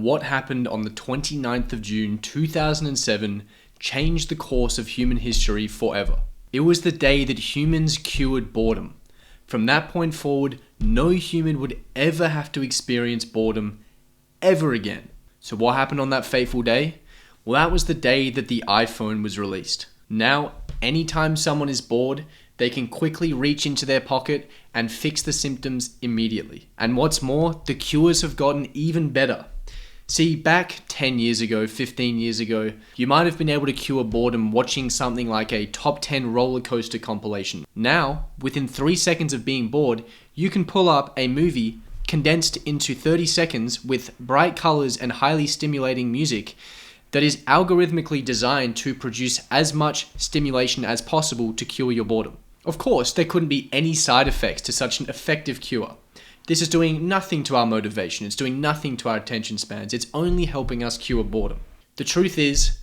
what happened on the 29th of June 2007 changed the course of human history forever. It was the day that humans cured boredom. From that point forward, no human would ever have to experience boredom ever again. So what happened on that fateful day? Well, that was the day that the iPhone was released. Now, anytime someone is bored, they can quickly reach into their pocket and fix the symptoms immediately. And what's more, the cures have gotten even better. See, back 10 years ago, 15 years ago, you might have been able to cure boredom watching something like a top 10 roller coaster compilation. Now, within 3 seconds of being bored, you can pull up a movie condensed into 30 seconds with bright colors and highly stimulating music that is algorithmically designed to produce as much stimulation as possible to cure your boredom. Of course, there couldn't be any side effects to such an effective cure. This is doing nothing to our motivation. It's doing nothing to our attention spans. It's only helping us cure boredom. The truth is,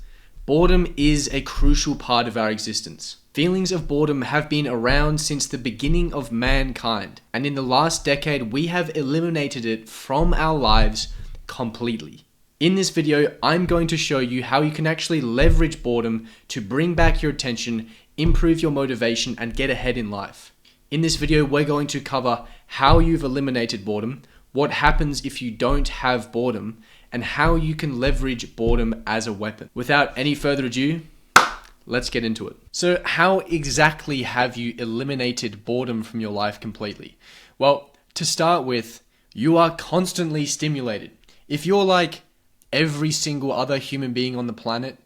boredom is a crucial part of our existence. Feelings of boredom have been around since the beginning of mankind, and in the last decade, we have eliminated it from our lives completely. In this video, I'm going to show you how you can actually leverage boredom to bring back your attention, improve your motivation, and get ahead in life. In this video, we're going to cover how you've eliminated boredom, what happens if you don't have boredom, and how you can leverage boredom as a weapon. Without any further ado, let's get into it. So how exactly have you eliminated boredom from your life completely? Well, to start with, you are constantly stimulated. If you're like every single other human being on the planet,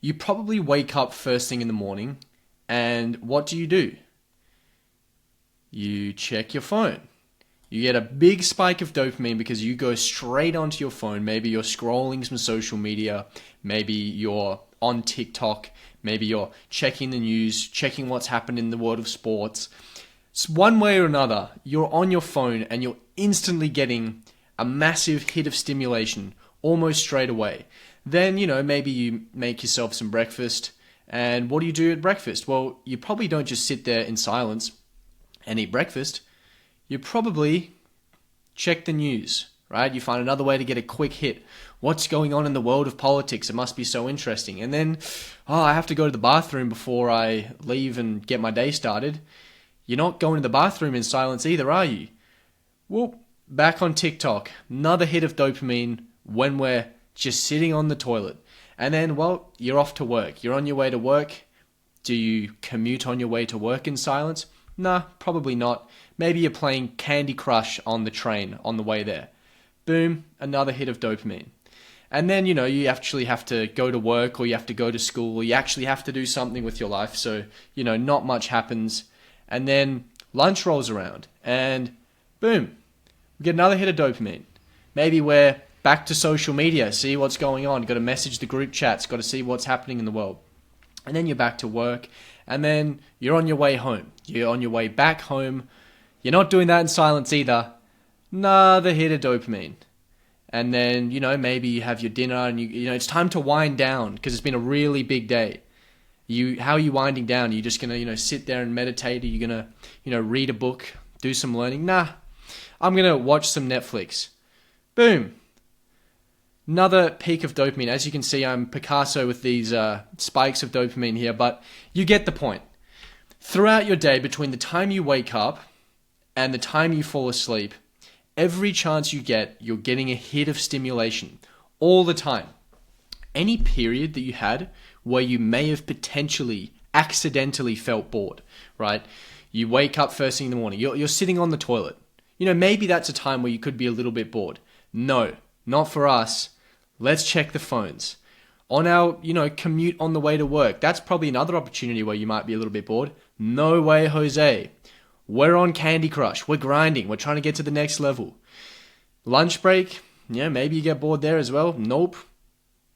you probably wake up first thing in the morning, and what do? You check your phone. You get a big spike of dopamine because you go straight onto your phone. Maybe you're scrolling some social media. Maybe you're on TikTok. Maybe you're checking the news, checking what's happened in the world of sports. So one way or another, you're on your phone and you're instantly getting a massive hit of stimulation almost straight away. Then, maybe you make yourself some breakfast. And what do you do at breakfast? Well, you probably don't just sit there in silence and eat breakfast. You probably check the news, right? You find another way to get a quick hit. What's going on in the world of politics? It must be so interesting. And then, I have to go to the bathroom before I leave and get my day started. You're not going to the bathroom in silence either, are you? Well, back on TikTok, another hit of dopamine when we're just sitting on the toilet. And then, you're off to work. You're on your way to work. Do you commute on your way to work in silence? Nah, probably not. Maybe you're playing Candy Crush on the train on the way there. Boom, another hit of dopamine. And then, you actually have to go to work or you have to go to school or you actually have to do something with your life. So, not much happens. And then lunch rolls around and boom, we get another hit of dopamine. Maybe we're back to social media, see what's going on. Got to message the group chats, got to see what's happening in the world. And then you're back to work. And then you're on your way home. You're on your way back home. You're not doing that in silence either. Another hit of dopamine. And then, maybe you have your dinner and it's time to wind down because it's been a really big day. How are you winding down? Are you just going to, sit there and meditate? Are you going to, read a book, do some learning? Nah, I'm going to watch some Netflix. Boom. Another peak of dopamine. As you can see, I'm Picasso with these spikes of dopamine here, but you get the point. Throughout your day, between the time you wake up and the time you fall asleep, every chance you get, you're getting a hit of stimulation all the time. Any period that you had where you may have potentially accidentally felt bored, right? You wake up first thing in the morning, you're sitting on the toilet. Maybe that's a time where you could be a little bit bored. No, not for us. Let's check the phones. On our, commute on the way to work, that's probably another opportunity where you might be a little bit bored. No way, Jose. We're on Candy Crush. We're grinding. We're trying to get to the next level. Lunch break, maybe you get bored there as well. Nope.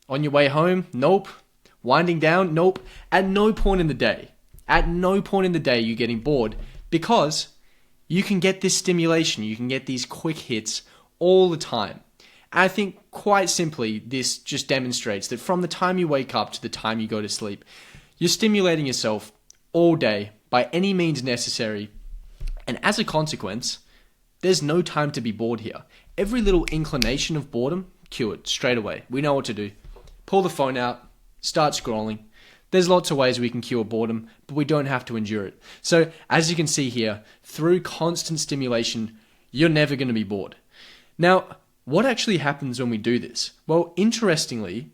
On your way home, nope. Winding down, nope. At no point in the day you're getting bored because you can get this stimulation. You can get these quick hits all the time. I think quite simply, this just demonstrates that from the time you wake up to the time you go to sleep, you're stimulating yourself all day by any means necessary. And as a consequence, there's no time to be bored here. Every little inclination of boredom cured straight away. We know what to do. Pull the phone out, start scrolling. There's lots of ways we can cure boredom, but we don't have to endure it. So as you can see here, through constant stimulation, you're never going to be bored. Now, what actually happens when we do this? Well, interestingly,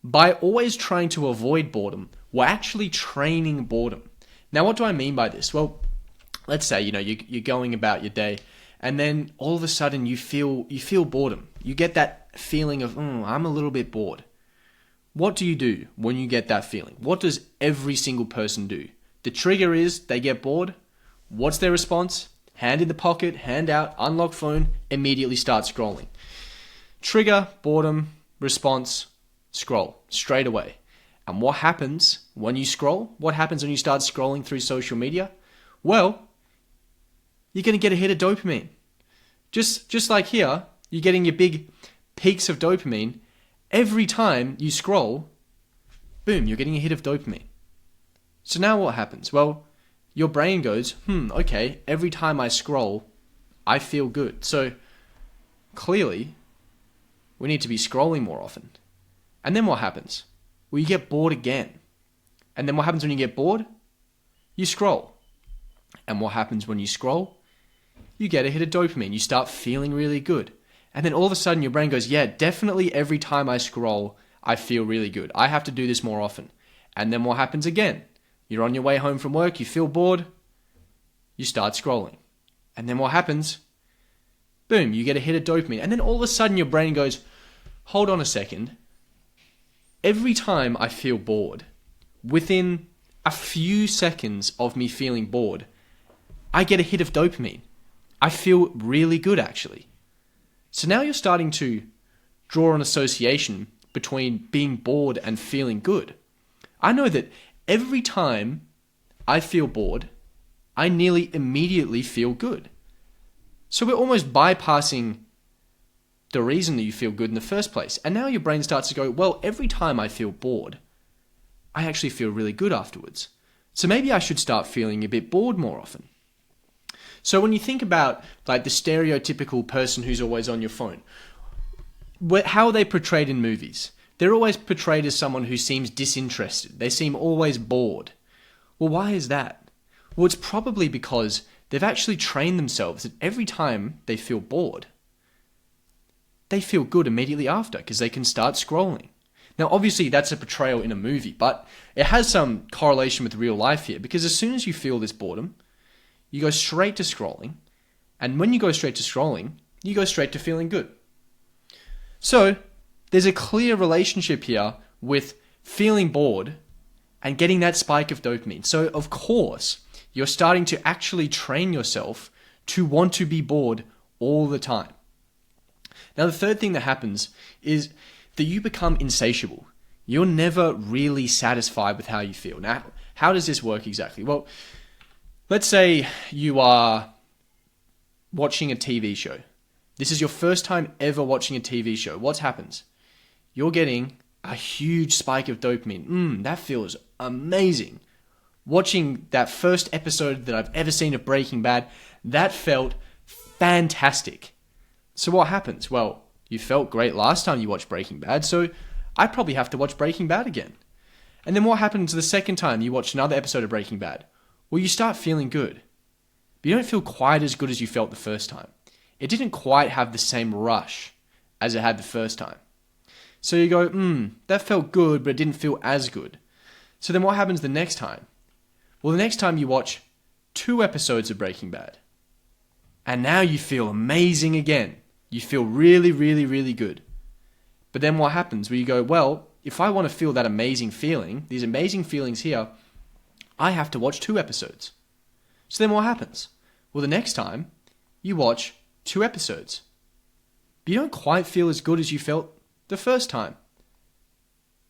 by always trying to avoid boredom, we're actually training boredom. Now, what do I mean by this? Well, let's say, you're going about your day, and then all of a sudden you feel boredom. You get that feeling of, I'm a little bit bored. What do you do when you get that feeling? What does every single person do? The trigger is they get bored. What's their response? Hand in the pocket, hand out, unlock phone, immediately start scrolling. Trigger, boredom, response, scroll straight away. And what happens when you scroll? What happens when you start scrolling through social media? Well, you're going to get a hit of dopamine. Just like here, you're getting your big peaks of dopamine. Every time you scroll, boom, you're getting a hit of dopamine. So now what happens? Well, your brain goes, okay, every time I scroll, I feel good. So clearly, we need to be scrolling more often. And then what happens? Well, you get bored again. And then what happens when you get bored? You scroll. And what happens when you scroll? You get a hit of dopamine. You start feeling really good. And then all of a sudden your brain goes, yeah, definitely every time I scroll, I feel really good. I have to do this more often. And then what happens again? You're on your way home from work, you feel bored, you start scrolling. And then what happens? Boom, you get a hit of dopamine. And then all of a sudden your brain goes, hold on a second. Every time I feel bored, within a few seconds of me feeling bored, I get a hit of dopamine. I feel really good, actually. So now you're starting to draw an association between being bored and feeling good. I know that every time I feel bored, I nearly immediately feel good. So we're almost bypassing the reason that you feel good in the first place. And now your brain starts to go, well, every time I feel bored, I actually feel really good afterwards. So maybe I should start feeling a bit bored more often. So when you think about like the stereotypical person who's always on your phone, how are they portrayed in movies? They're always portrayed as someone who seems disinterested. They seem always bored. Well, why is that? Well, it's probably because they've actually trained themselves that every time they feel bored, they feel good immediately after because they can start scrolling. Now, obviously, that's a portrayal in a movie, but it has some correlation with real life here because as soon as you feel this boredom, you go straight to scrolling. And when you go straight to scrolling, you go straight to feeling good. So there's a clear relationship here with feeling bored and getting that spike of dopamine. So of course, you're starting to actually train yourself to want to be bored all the time. Now, the third thing that happens is that you become insatiable. You're never really satisfied with how you feel. Now, how does this work exactly? Well, let's say you are watching a TV show. This is your first time ever watching a TV show. What happens? You're getting a huge spike of dopamine. That feels amazing. Watching that first episode that I've ever seen of Breaking Bad, that felt fantastic. So what happens? Well, you felt great last time you watched Breaking Bad, so I probably have to watch Breaking Bad again. And then what happens the second time you watch another episode of Breaking Bad? Well, you start feeling good. But you don't feel quite as good as you felt the first time. It didn't quite have the same rush as it had the first time. So you go, that felt good, but it didn't feel as good. So then what happens the next time? Well, the next time you watch 2 episodes of Breaking Bad. And now you feel amazing again. You feel really, really, really good. But then what happens? Well, you go, well, if I want to feel that amazing feeling, these amazing feelings here, I have to watch 2 episodes. So then what happens? Well, the next time, you watch 2 episodes. But you don't quite feel as good as you felt the first time.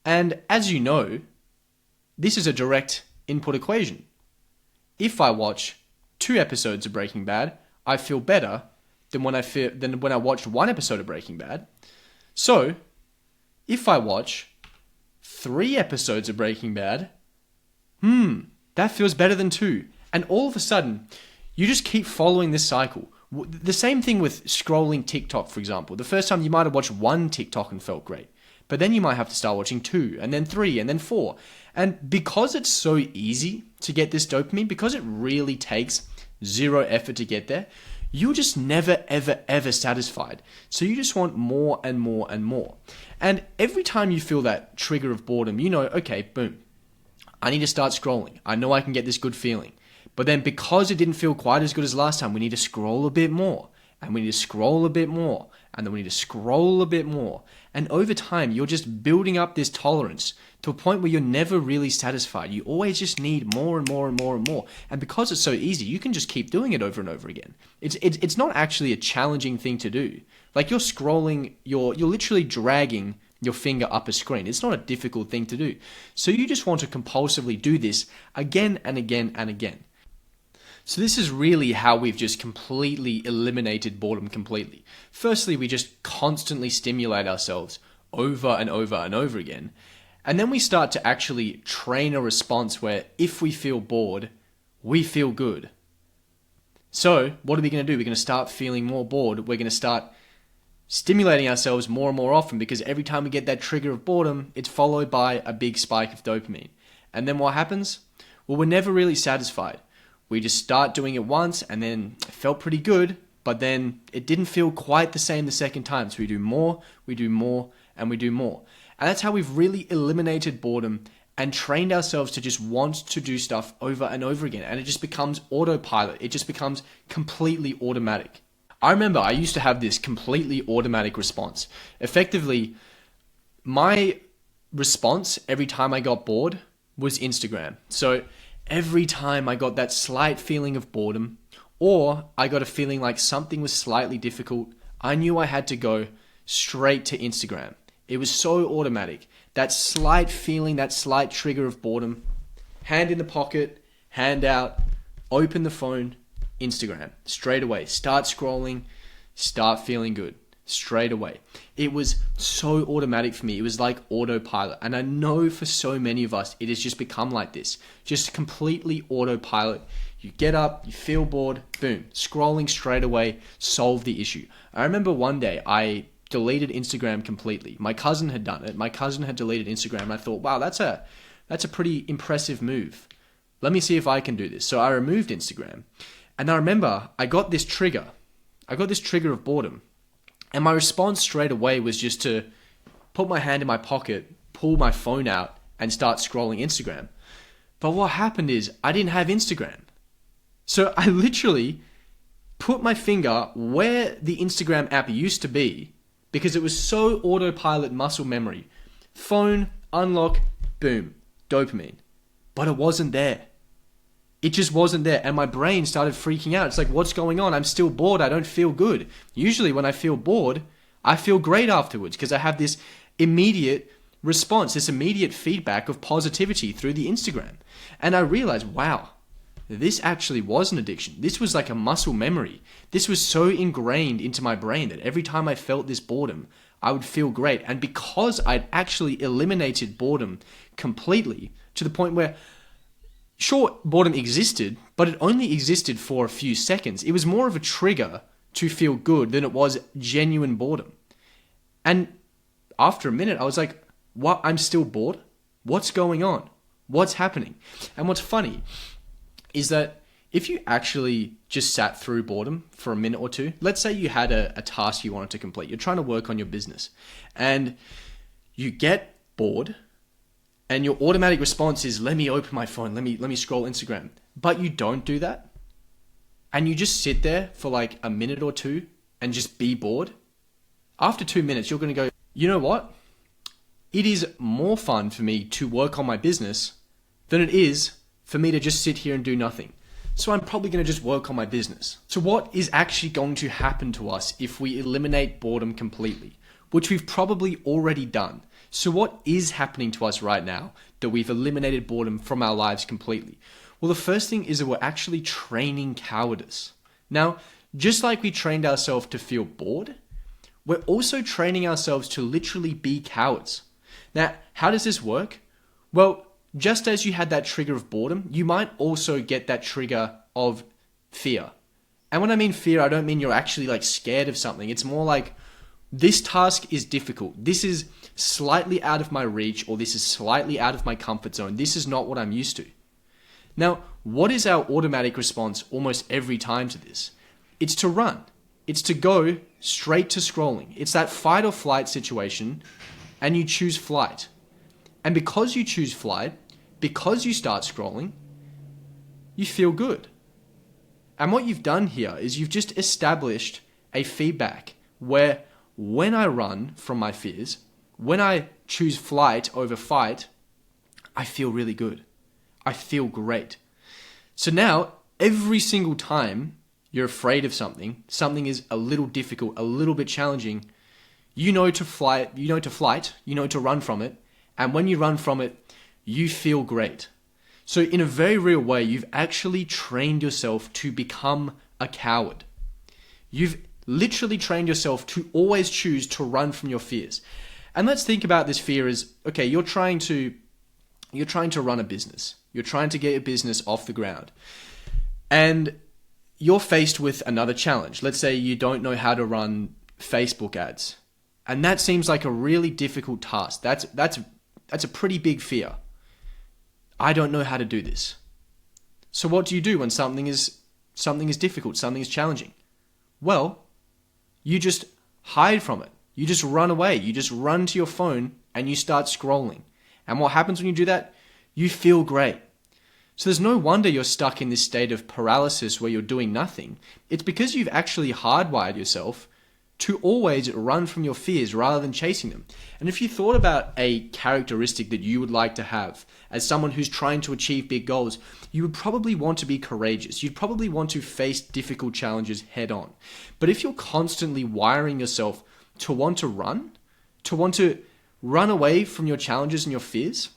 And as you know, this is a direct input equation. If I watch 2 episodes of Breaking Bad, I feel better than when I watched 1 episode of Breaking Bad. So, if I watch 3 episodes of Breaking Bad, that feels better than 2. And all of a sudden, you just keep following this cycle. The same thing with scrolling TikTok, for example. The first time you might have watched one TikTok and felt great, but then you might have to start watching 2, and then 3, and then 4. And because it's so easy to get this dopamine, because it really takes zero effort to get there, you're just never, ever, ever satisfied. So you just want more and more and more. And every time you feel that trigger of boredom, you know, okay, boom, I need to start scrolling. I know I can get this good feeling. But then because it didn't feel quite as good as last time, we need to scroll a bit more. And we need to scroll a bit more. And then we need to scroll a bit more. And over time, you're just building up this tolerance to a point where you're never really satisfied. You always just need more and more and more and more. And because it's so easy, you can just keep doing it over and over again. It's not actually a challenging thing to do. Like you're scrolling, you're literally dragging your finger up a screen. It's not a difficult thing to do. So you just want to compulsively do this again and again and again. So this is really how we've just completely eliminated boredom completely. Firstly, we just constantly stimulate ourselves over and over and over again. And then we start to actually train a response where if we feel bored, we feel good. So what are we going to do? We're going to start feeling more bored. We're going to start stimulating ourselves more and more often because every time we get that trigger of boredom, it's followed by a big spike of dopamine. And then what happens? Well, we're never really satisfied. We just start doing it once and then it felt pretty good, but then it didn't feel quite the same the second time. So we do more, and we do more. And that's how we've really eliminated boredom and trained ourselves to just want to do stuff over and over again. And it just becomes autopilot. It just becomes completely automatic. I remember I used to have this completely automatic response. Effectively, my response every time I got bored was Instagram. So every time I got that slight feeling of boredom, or I got a feeling like something was slightly difficult, I knew I had to go straight to Instagram. It was so automatic. That slight feeling, that slight trigger of boredom, hand in the pocket, hand out, open the phone, Instagram, straight away. Start scrolling, start feeling good, straight away. It was so automatic for me. It was like autopilot. And I know for so many of us, it has just become like this. Just completely autopilot. You get up, you feel bored, boom, scrolling straight away, solve the issue. I remember one day I deleted Instagram completely. My cousin had done it. My cousin had deleted Instagram. And I thought, wow, that's a pretty impressive move. Let me see if I can do this. So I removed Instagram. And I remember I got this trigger. I got this trigger of boredom. And my response straight away was just to put my hand in my pocket, pull my phone out, and start scrolling Instagram. But what happened is I didn't have Instagram. So I literally put my finger where the Instagram app used to be because it was so autopilot muscle memory. Phone, unlock, boom, dopamine. But it wasn't there. It just wasn't there. And my brain started freaking out. It's like, what's going on? I'm still bored. I don't feel good. Usually when I feel bored, I feel great afterwards because I have this immediate response, this immediate feedback of positivity through the Instagram. And I realized, wow, this actually was an addiction. This was like a muscle memory. This was so ingrained into my brain that every time I felt this boredom, I would feel great. And because I'd actually eliminated boredom completely to the point where, sure, boredom existed, but it only existed for a few seconds. It was more of a trigger to feel good than it was genuine boredom. And after a minute, I was like, what? I'm still bored? What's going on? What's happening? And what's funny is that if you actually just sat through boredom for a minute or two, let's say you had a task you wanted to complete, you're trying to work on your business, and you get bored, and your automatic response is, let me open my phone, let me scroll Instagram. But you don't do that, and you just sit there for like a minute or two and just be bored. After 2 minutes, you're going to go, you know what? It is more fun for me to work on my business than it is for me to just sit here and do nothing. So I'm probably going to just work on my business. So what is actually going to happen to us if we eliminate boredom completely? Which we've probably already done. So what is happening to us right now that we've eliminated boredom from our lives completely? Well, the first thing is that we're actually training cowardice. Now, just like we trained ourselves to feel bored, we're also training ourselves to literally be cowards. Now, how does this work? Well, just as you had that trigger of boredom, you might also get that trigger of fear. And when I mean fear, I don't mean you're actually like scared of something. It's more like, this task is difficult. This is slightly out of my reach, or this is slightly out of my comfort zone. This is not what I'm used to. Now, what is our automatic response almost every time to this? It's to run. It's to go straight to scrolling. It's that fight or flight situation, and you choose flight. And because you choose flight, because you start scrolling, you feel good. And what you've done here is you've just established a feedback where when I run from my fears, when I choose flight over fight, I feel really good. I feel great. So now, every single time you're afraid of something, something is a little difficult, a little bit challenging, you know to run from it, and when you run from it, you feel great. So in a very real way, you've actually trained yourself to become a coward. You've literally trained yourself to always choose to run from your fears. And let's think about this fear as, okay, you're trying to run a business. You're trying to get your business off the ground. And you're faced with another challenge. Let's say you don't know how to run Facebook ads. And that seems like a really difficult task. That's a pretty big fear. I don't know how to do this. So what do you do when something is difficult, something is challenging? Well, you just hide from it. You just run away. You just run to your phone and you start scrolling. And what happens when you do that? You feel great. So there's no wonder you're stuck in this state of paralysis where you're doing nothing. It's because you've actually hardwired yourself to always run from your fears rather than chasing them. And if you thought about a characteristic that you would like to have as someone who's trying to achieve big goals, you would probably want to be courageous. You'd probably want to face difficult challenges head on. But if you're constantly wiring yourself to want to run away from your challenges and your fears,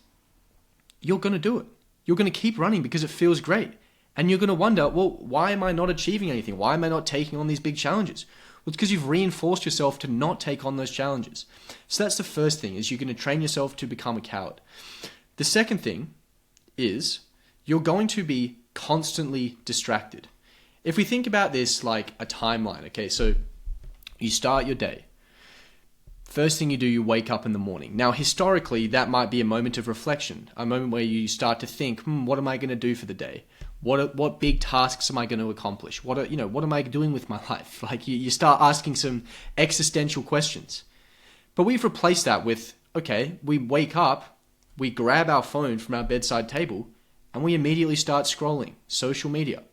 you're going to do it. You're going to keep running because it feels great. And you're going to wonder, well, why am I not achieving anything? Why am I not taking on these big challenges? Well, it's because you've reinforced yourself to not take on those challenges. So that's the first thing, is you're going to train yourself to become a coward. The second thing is you're going to be constantly distracted. If we think about this like a timeline, okay, so you start your day. First thing you do, you wake up in the morning. Now, historically, that might be a moment of reflection, a moment where you start to think, what am I going to do for the day? What big tasks am I going to accomplish? What am I doing with my life? Like you start asking some existential questions. But we've replaced that with, okay, we wake up, we grab our phone from our bedside table, and we immediately start scrolling social media.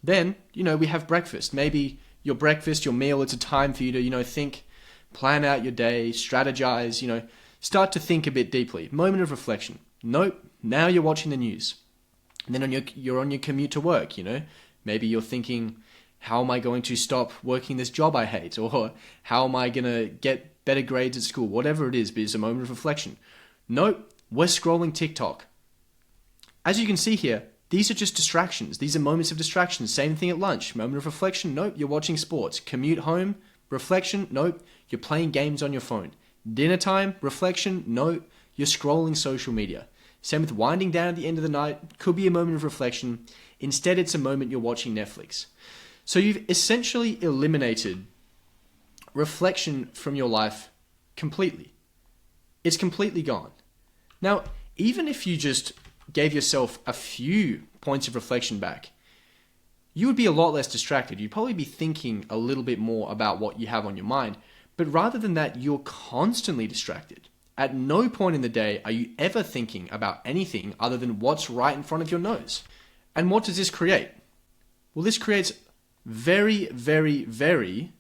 Then, we have breakfast. Maybe your breakfast, your meal, it's a time for you to, think, plan out your day, strategize, start to think a bit deeply. Moment of reflection. Nope, now you're watching the news. And then you're on your commute to work, Maybe you're thinking, how am I going to stop working this job I hate? Or how am I going to get better grades at school? Whatever it is, but it's a moment of reflection. Nope, we're scrolling TikTok. As you can see here, these are just distractions. These are moments of distraction. Same thing at lunch. Moment of reflection. Nope, you're watching sports. Commute home. Reflection. Nope, you're playing games on your phone. Dinner time. Reflection. Nope, you're scrolling social media. Same with winding down at the end of the night. Could be a moment of reflection. Instead, it's a moment you're watching Netflix. So you've essentially eliminated reflection from your life completely. It's completely gone. Now, even if you just gave yourself a few points of reflection back, you would be a lot less distracted. You'd probably be thinking a little bit more about what you have on your mind. But rather than that, you're constantly distracted. At no point in the day are you ever thinking about anything other than what's right in front of your nose. And what does this create? Well, this creates very, very, very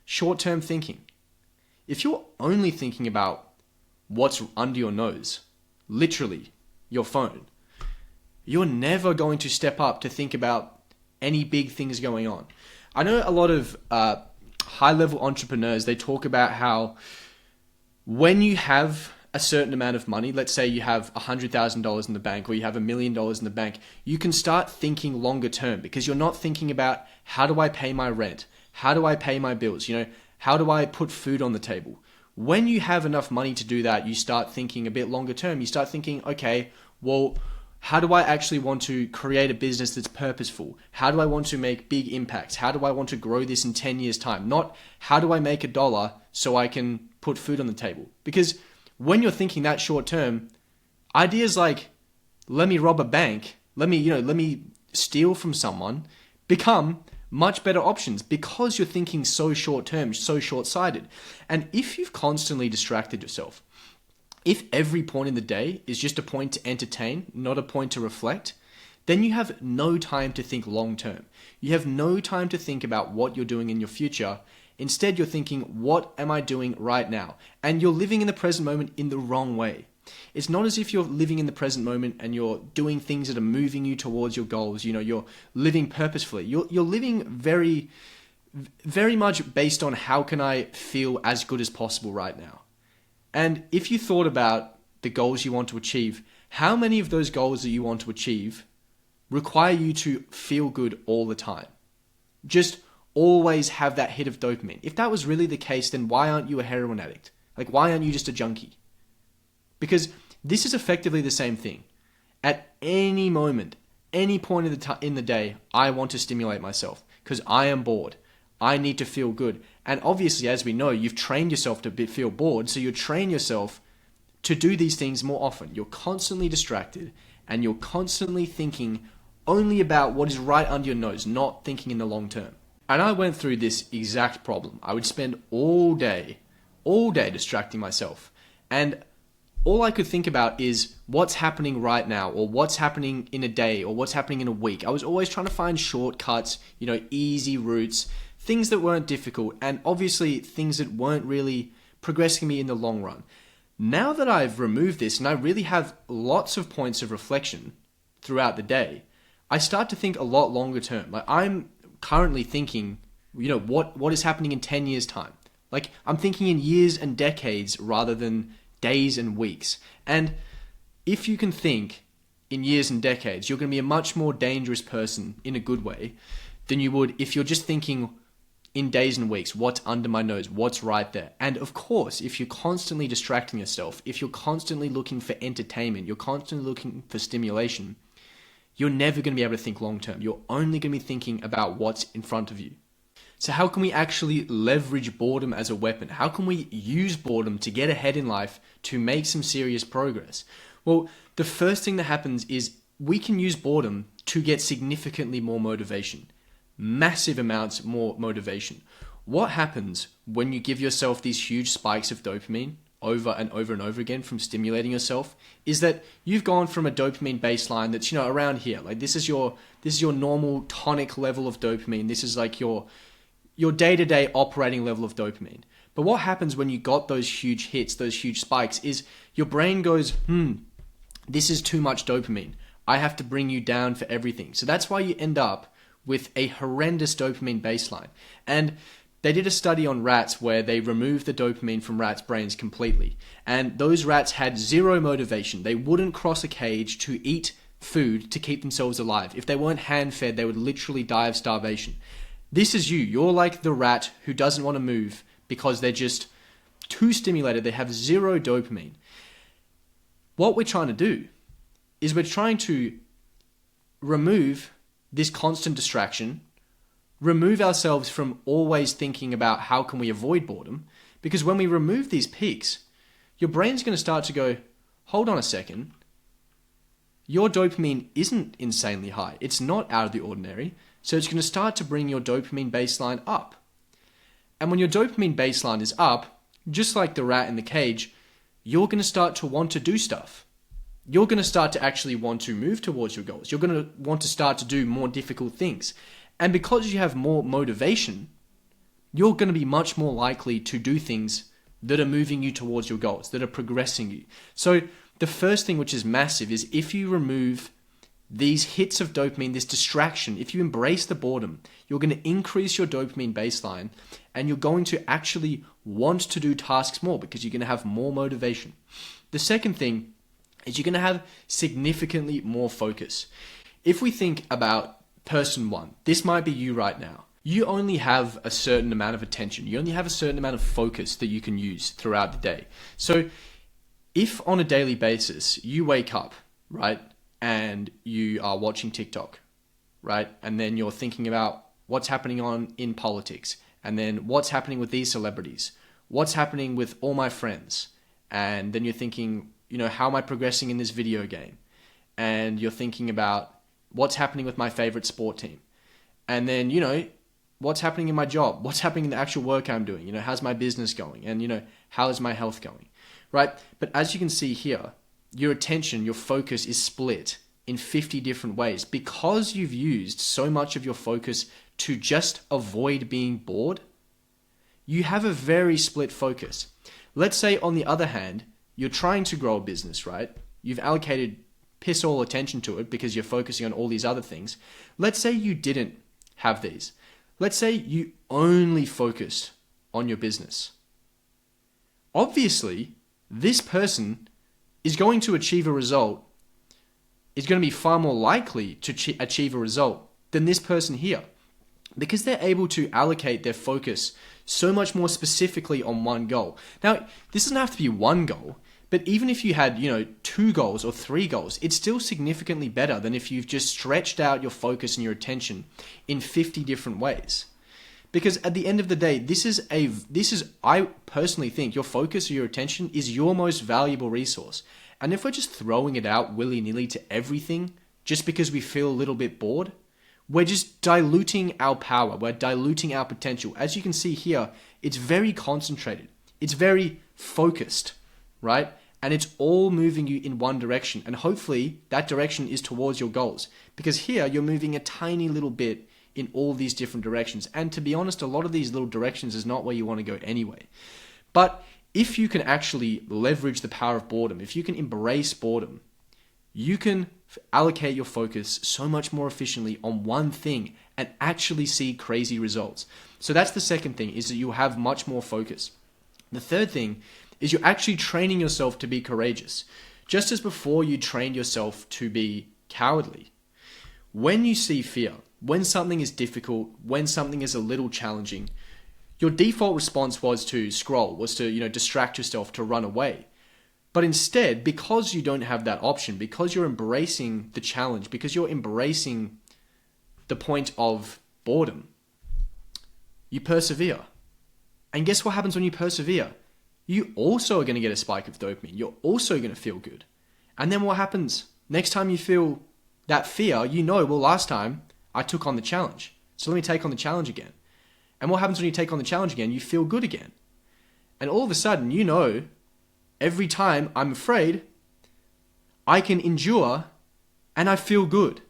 short-term thinking. If you're only thinking about what's under your nose, literally your phone, you're never going to step up to think about any big things going on. I know a lot of high-level entrepreneurs, they talk about how when you have a certain amount of money, let's say you have $100,000 in the bank or you have $1 million in the bank, you can start thinking longer term because you're not thinking about how do I pay my rent? How do I pay my bills? How do I put food on the table? When you have enough money to do that, you start thinking a bit longer term. You start thinking, okay, well, How do I actually want to create a business that's purposeful? How do I want to make big impacts? How do I want to grow this in 10 years' time? Not how do I make $1 so I can put food on the table? Because when you're thinking that short term, ideas like, let me rob a bank, let me steal from someone, become much better options because you're thinking so short term, so short-sighted. And if you've constantly distracted yourself, if every point in the day is just a point to entertain, not a point to reflect, then you have no time to think long term. You have no time to think about what you're doing in your future. Instead, you're thinking, what am I doing right now? And you're living in the present moment in the wrong way. It's not as if you're living in the present moment and you're doing things that are moving you towards your goals. You're living purposefully. You're living very, very much based on how can I feel as good as possible right now. And if you thought about the goals you want to achieve, how many of those goals that you want to achieve require you to feel good all the time? Just always have that hit of dopamine. If that was really the case, then why aren't you a heroin addict? Like, why aren't you just a junkie? Because this is effectively the same thing. At any moment, any point in the day, I want to stimulate myself because I am bored. I need to feel good. And obviously, as we know, you've trained yourself to feel bored, so you train yourself to do these things more often. You're constantly distracted and you're constantly thinking only about what is right under your nose, not thinking in the long term. And I went through this exact problem. I would spend all day distracting myself. And all I could think about is what's happening right now, or what's happening in a day, or what's happening in a week. I was always trying to find shortcuts, easy routes, things that weren't difficult, and obviously things that weren't really progressing me in the long run. Now that I've removed this and I really have lots of points of reflection throughout the day, I start to think a lot longer term. Like, I'm currently thinking, what is happening in 10 years' time? Like, I'm thinking in years and decades rather than days and weeks. And if you can think in years and decades, you're going to be a much more dangerous person in a good way than you would if you're just thinking in days and weeks, what's under my nose, what's right there. And of course, if you're constantly distracting yourself, if you're constantly looking for entertainment, you're constantly looking for stimulation, you're never going to be able to think long term. You're only going to be thinking about what's in front of you. So how can we actually leverage boredom as a weapon? How can we use boredom to get ahead in life, to make some serious progress? Well, the first thing that happens is we can use boredom to get significantly more motivation. Massive amounts more motivation. What happens when you give yourself these huge spikes of dopamine over and over and over again from stimulating yourself is that you've gone from a dopamine baseline that's around here. Like, this is your normal tonic level of dopamine. This is like your day-to-day operating level of dopamine. But what happens when you got those huge hits, those huge spikes, is your brain goes, this is too much dopamine. I have to bring you down for everything. So that's why you end up with a horrendous dopamine baseline. And they did a study on rats where they removed the dopamine from rats' brains completely. And those rats had zero motivation. They wouldn't cross a cage to eat food to keep themselves alive. If they weren't hand-fed, they would literally die of starvation. This is you. You're like the rat who doesn't want to move because they're just too stimulated. They have zero dopamine. What we're trying to do is we're trying to remove this constant distraction, remove ourselves from always thinking about how can we avoid boredom, because when we remove these peaks, your brain's going to start to go, hold on a second, your dopamine isn't insanely high. It's not out of the ordinary. So it's going to start to bring your dopamine baseline up. And when your dopamine baseline is up, just like the rat in the cage, you're going to start to want to do stuff. You're going to start to actually want to move towards your goals. You're going to want to start to do more difficult things. And because you have more motivation, you're going to be much more likely to do things that are moving you towards your goals, that are progressing you. So the first thing, which is massive, is if you remove these hits of dopamine, this distraction, if you embrace the boredom, you're going to increase your dopamine baseline and you're going to actually want to do tasks more because you're going to have more motivation. The second thing is you're going to have significantly more focus. If we think about person one, this might be you right now. You only have a certain amount of attention. You only have a certain amount of focus that you can use throughout the day. So if on a daily basis you wake up, right, and you are watching TikTok, right? And then you're thinking about what's happening in politics, and then what's happening with these celebrities, what's happening with all my friends, and then you're thinking, how am I progressing in this video game? And you're thinking about what's happening with my favorite sport team, and then what's happening in my job, what's happening in the actual work I'm doing, how's my business going, and how is my health going, right? But as you can see here, your attention, your focus is split in 50 different ways because you've used so much of your focus to just avoid being bored. You have a very split focus. Let's say, on the other hand, you're trying to grow a business, right? You've allocated piss all attention to it because you're focusing on all these other things. Let's say you didn't have these. Let's say you only focused on your business. Obviously, this person is going to achieve a result, is going to be far more likely to achieve a result than this person here, because they're able to allocate their focus so much more specifically on one goal. Now, this doesn't have to be one goal, but even if you had, 2 goals or 3 goals, it's still significantly better than if you've just stretched out your focus and your attention in 50 different ways. Because at the end of the day, I personally think your focus or your attention is your most valuable resource. And if we're just throwing it out willy-nilly to everything just because we feel a little bit bored, we're just diluting our power. We're diluting our potential. As you can see here, it's very concentrated. It's very focused, right? And it's all moving you in one direction. And hopefully that direction is towards your goals. Because here you're moving a tiny little bit in all these different directions. And to be honest, a lot of these little directions is not where you want to go anyway. But if you can actually leverage the power of boredom, if you can embrace boredom, you can allocate your focus so much more efficiently on one thing and actually see crazy results. So that's the second thing, is that you have much more focus. The third thing is you're actually training yourself to be courageous. Just as before you trained yourself to be cowardly. When you see fear, when something is difficult, when something is a little challenging, your default response was to scroll, was to, distract yourself, to run away. But instead, because you don't have that option, because you're embracing the challenge, because you're embracing the point of boredom, you persevere. And guess what happens when you persevere? You also are going to get a spike of dopamine. You're also going to feel good. And then what happens? Next time you feel that fear, last time I took on the challenge. So let me take on the challenge again. And what happens when you take on the challenge again? You feel good again. And all of a sudden, every time I'm afraid, I can endure and I feel good.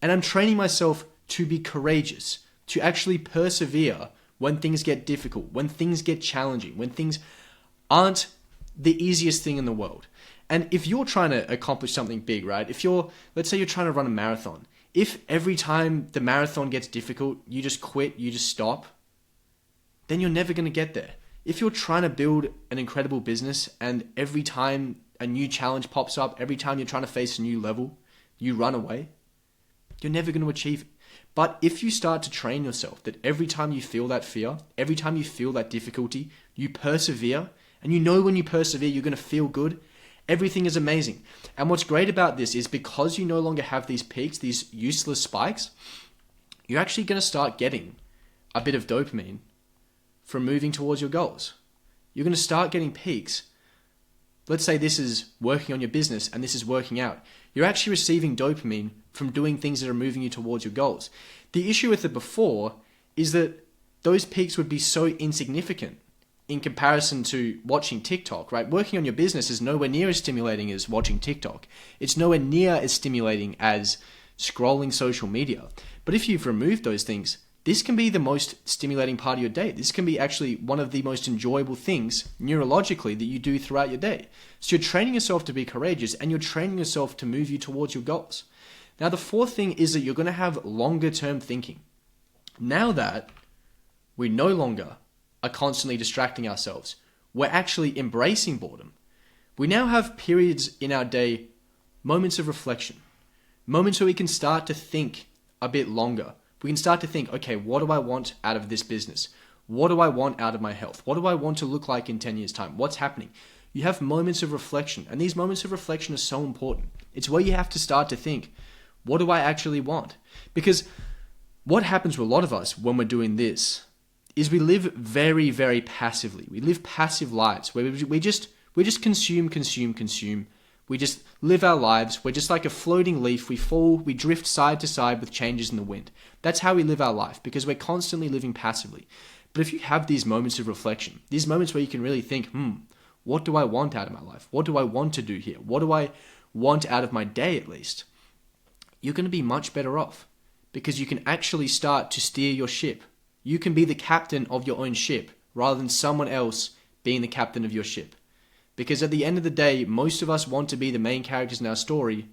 And I'm training myself to be courageous, to actually persevere when things get difficult, when things get challenging, when things aren't the easiest thing in the world. And if you're trying to accomplish something big, right? Let's say you're trying to run a marathon. If every time the marathon gets difficult, you just quit, you just stop, then you're never going to get there. If you're trying to build an incredible business and every time a new challenge pops up, every time you're trying to face a new level, you run away, you're never going to achieve it. But if you start to train yourself that every time you feel that fear, every time you feel that difficulty, you persevere, and when you persevere, you're going to feel good, everything is amazing. And what's great about this is because you no longer have these peaks, these useless spikes, you're actually going to start getting a bit of dopamine from moving towards your goals. You're going to start getting peaks. Let's say this is working on your business and this is working out. You're actually receiving dopamine from doing things that are moving you towards your goals. The issue with it before is that those peaks would be so insignificant in comparison to watching TikTok, right? Working on your business is nowhere near as stimulating as watching TikTok. It's nowhere near as stimulating as scrolling social media. But if you've removed those things, this can be the most stimulating part of your day. This can be actually one of the most enjoyable things neurologically that you do throughout your day. So you're training yourself to be courageous and you're training yourself to move you towards your goals. Now, the fourth thing is that you're going to have longer term thinking. Now that we no longer are constantly distracting ourselves, we're actually embracing boredom. We now have periods in our day, moments of reflection, moments where we can start to think a bit longer. We can start to think, okay, what do I want out of this business? What do I want out of my health? What do I want to look like in 10 years' time? What's happening? You have moments of reflection, and these moments of reflection are so important. It's where you have to start to think, what do I actually want? Because what happens with a lot of us when we're doing this is we live very, very passively. We live passive lives where we just consume. We just live our lives. We're just like a floating leaf. We fall, we drift side to side with changes in the wind. That's how we live our life because we're constantly living passively. But if you have these moments of reflection, these moments where you can really think, what do I want out of my life? What do I want to do here? What do I want out of my day at least? You're going to be much better off because you can actually start to steer your ship. You can be the captain of your own ship rather than someone else being the captain of your ship. Because at the end of the day, most of us want to be the main characters in our story,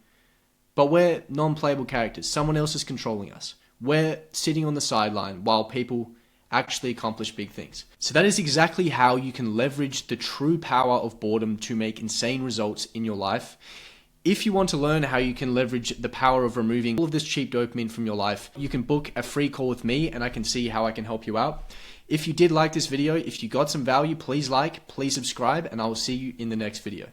but we're non-playable characters. Someone else is controlling us. We're sitting on the sideline while people actually accomplish big things. So that is exactly how you can leverage the true power of boredom to make insane results in your life. If you want to learn how you can leverage the power of removing all of this cheap dopamine from your life, you can book a free call with me and I can see how I can help you out. If you did like this video, if you got some value, please like, please subscribe, and I will see you in the next video.